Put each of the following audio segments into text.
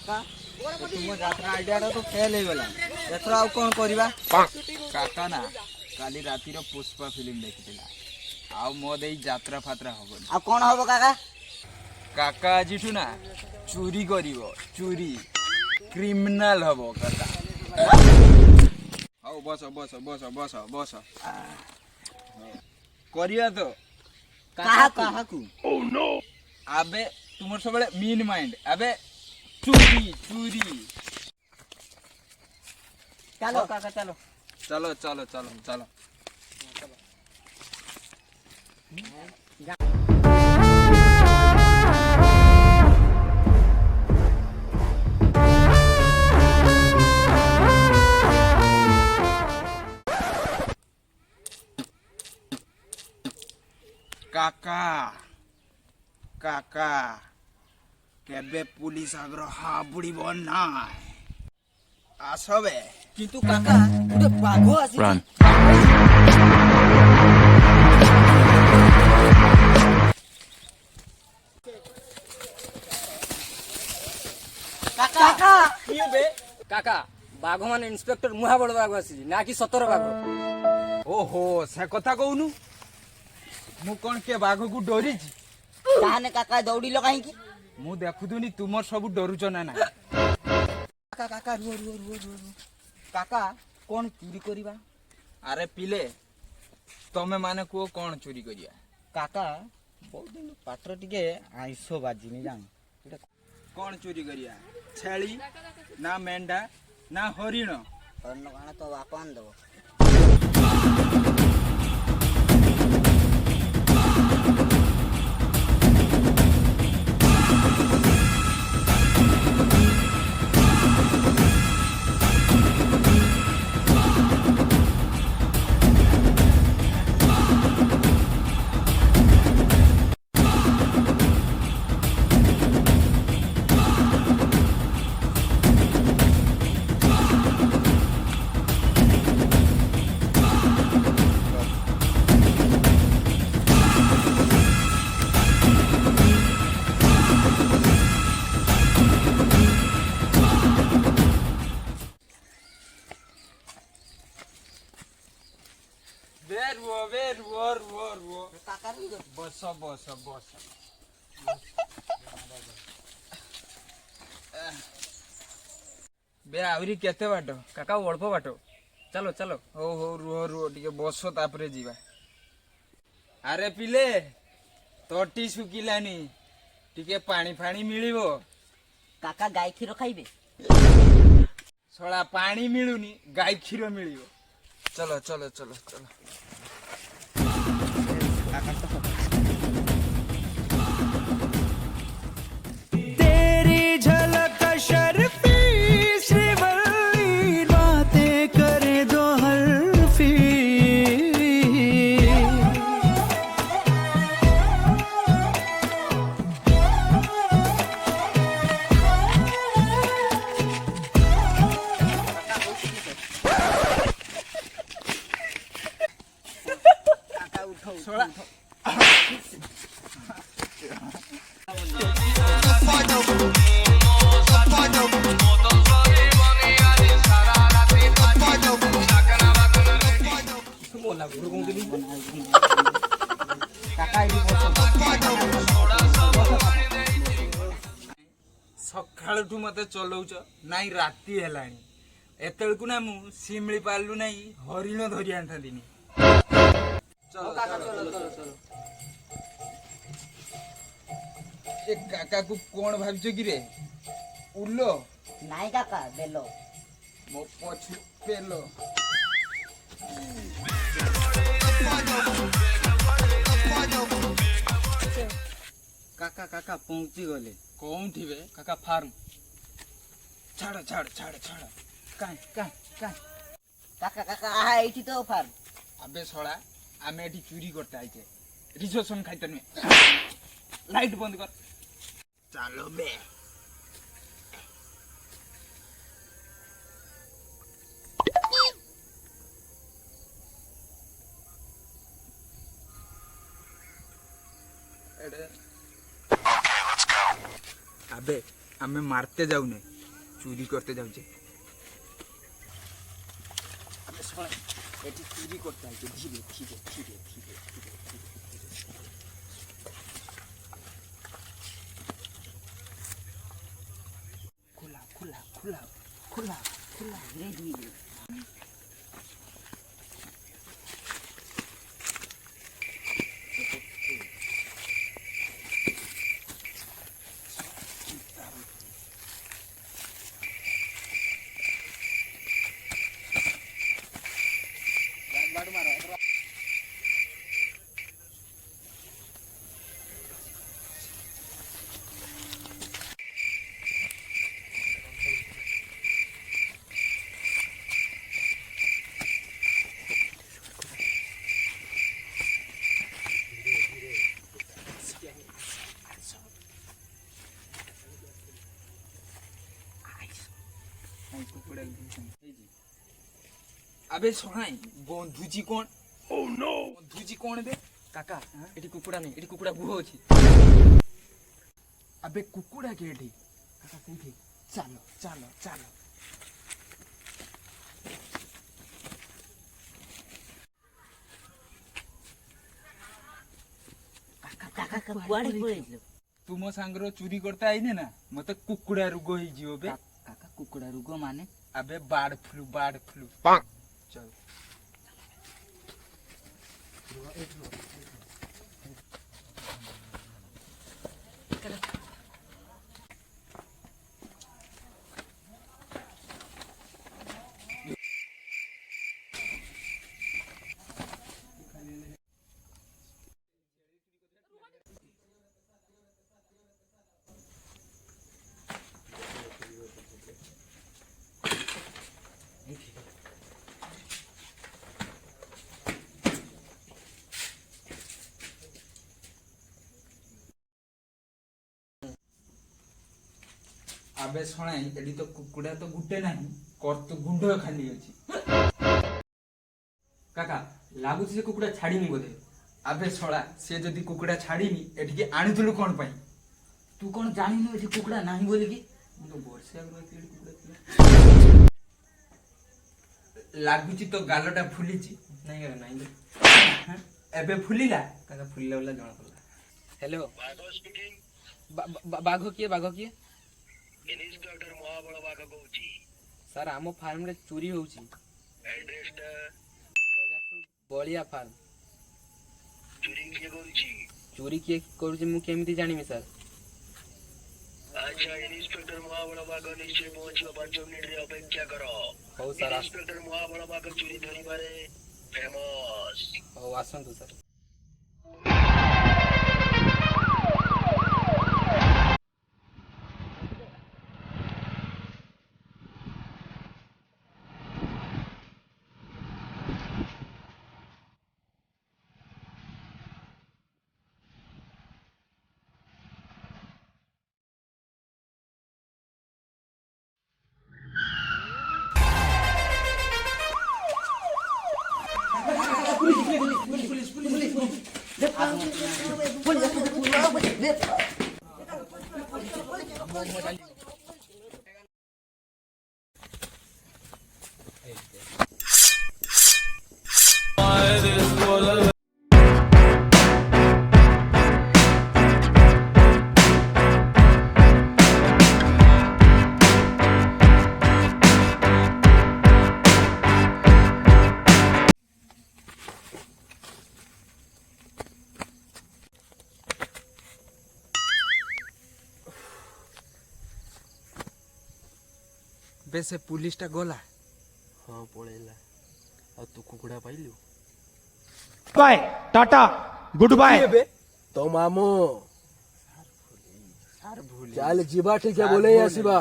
काका तुम यात्रा आइडिया तो फेल हो गला एथरा आ कोन करबा काका ना काली रातिर पुष्पा फिल्म देखिथिला आ मो देई यात्रा फात्रा होबन आ कोन होबो काका काका आजिठु ना चोरी करिवो चोरी क्रिमिनल हबो काका आओ बस बस बस बस बस करिया तो काहा काहा को ओ नो आबे तुमर सबले मीन माइंड आबे चोरी चोरी चलो काका चलो चलो चलो चलो चलो काका काका केबे पुलिस आग्रह हाबुड़ी बना आसबे किंतु काका गुटे बाघो आसी काका किए बे काका बाघ मान इंस्पेक्टर मुहा बड़ बाघ आसी ना कि 17 बाघ ओहो से कथा कहूनु मु कोन के बाघ को डरी छी ताने काका दौड़िलो काहे की मु देखुदुनी तुमर सब डरुच ना ना काका काका रुओ रुओ रुओ रुओ काका कोन चोरी करबा अरे पिले तमे माने को कोन चोरी करिया काका बहुत दिन पात्र टिके आइसो बाजिनी जान कोन चोरी करिया छेली ना मेंढा ना हरिण अन्न काना तो बापान दो वेर काका रुओ बस बस बस बे आवरी केते बाटो काका अल्प बाटो चलो चलो हो हो रुह रुह टिके बस तापरे जीवा अरे पिले तोटी सुकिलानी टिके पानी फाणी मिलिबो काका गाय खीर खाइबे सळा पानी मिलुनी गाय खीर मिलिबो चलो चलो चलो चलो तेरी झलक शर्फी श्रीवल्ली बातें करे दो हल्फी काका उठो सळा मोला गुरु कोन दिली काका इडी बस सकाळठू मते चलौच नाई राती हेलाणी एतळकू ना मु सिमळी पालू नाई हरिण धरि आनथादिनी चलो काका चलो चलो चलो ए काका को कोण भाबिछ कि रे उल्लो नाई काका बेलो मो पछु पेलो काका काका पहुंची गले कोउठी बे काका फार्म छाड़ छाड़ छाड़ छाड़ काय काय काय काका काका आहा एठी तो फार अबे सोळा आमे एठी चोरी करते आइचे रिसोर्सन खाइते नु लाइट बंद कर चलो बे अबे आमे मारते जाऊने চুরি করতে যাচ্ছে। এটি চুরি করতে হবে ধীরে ধীরে ধীরে ধীরে ধীরে ধীরে। খোলা খোলা খোলা খোলা খোলা রেডি। আবে শোনাই বন্ধুজি কোন? বন্ধুজি কোন বে? কাকা এটি কুকুড়া নেই, এটি কুকুড়া গুহ ଅଛି। আবে কুকুড়া কে এটি? কাকা সেইଠି। চালো চালো চালো। কাকা କୁଆଡେ ପଳେଇଥିଲ? ତୁମ ସାଙ୍ଗର ଚୁରି করতে ଆଇନେ ନା ମତେ କୁକୁଡ଼ା ରୋଗ ହେଇଯିବ ବେ। କାକା କୁକୁଡା ରୋଗ ମାନେ? আবে বার্ড ফ্লু বার্ড ফ্লু। চল আবে শোনাই এটি তো কুকুড়া তো গুটে ନାହିଁ কর্ত গুଣ୍ଡ খালি ଅଛି। কাকা ଲାଗୁଛି ସେ କୁକୁଡ଼ା ଛାଡ଼ିନି ବୋଧେ। আবে ছড়া সে যদি কুকুড়া ছাড়িনি এটিকে আনিଥିଲୁ কোন ପାଇଁ? ତୁ କଣ ଜାଣିନୁ ଏଠି କୁକୁଡ଼ା ନାହିଁ ବୋଲିକି? ମୁଁ ତ ବର୍ଷେ ଆଗରୁ ଏଠି କୁକୁଡ଼ା ଥିଲା। ଲାଗୁଛି ତ ଗାଲଟା ଫୁଲିଛି। ନାଇଁ କାକା ନାଇଁ ତ। ଏବେ ଫୁଲିଲା? କାକା ଫୁଲିଲା ଭଳିଆ ଜଣା ପଡ଼ିଲା। ହ୍ୟାଲୋ ବାଘ କିଏ? ବାଘ କିଏ? ଇନ୍ସପେକ୍ଟର ମହାବଳ ବାଘ କହୁଛି। ସାର୍ ଆମ ଫାର୍ମରେ ଚୋରି ହଉଛି। ଆଡ୍ରେସଟା? ବଳିଆ ଫାର୍ମ। ଚୋରି କିଏ କରୁଛି? ଚୋରି କିଏ କରୁଛି ମୁଁ କେମିତି ଜାଣିବି ସାର୍? ଆଚ୍ଛା ଇନ୍ସପେକ୍ଟର ମହାବଳ ବାଘ ନିଶ୍ଚୟ ପହଞ୍ଚିବ, 5 ମିନିଟରେ ଅପେକ୍ଷା କର। ହଉ ସାର୍ ଇନ୍ସପେକ୍ଟର ମହାବଳ ବାଘ ଚୋରି ଧରିବାରେ ଫେମସ୍। ହଉ ଆସନ୍ତୁ ସାର୍। বে ସେ ପୁଲିସଟା ଗଲା। ହଁ ପଳେଇଲା। ଆଉ ତୁ କୁକୁଡ଼ା ପାଇଲୁ? Bye tata good bye. ତ ମାମୁଁ ସାର୍ ଭୁଲ ଚାଲ ଯିବା ଟିକେ ବୋଲେଇ ଆସିବା।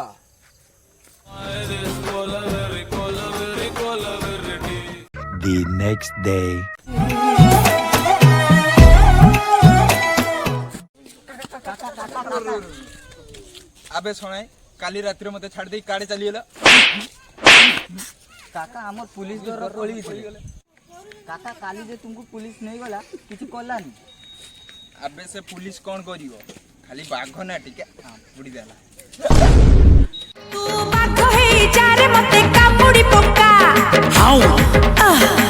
The next day. আবে শোনাই কালি রাত্রে মতে ছাড় দেই কাড়ে চালিয়েলা। কাকা আমার পুলিশ দ্বারা পড়িয়েছিল। কাকা কালি যে তুমକୁ পুলিশ নেই গলা কিছু কলানি। আবে সে পুলিশ কোন করিব? খালি বাঘ না টিকে বুড়ি দেলা। तू बाघ down.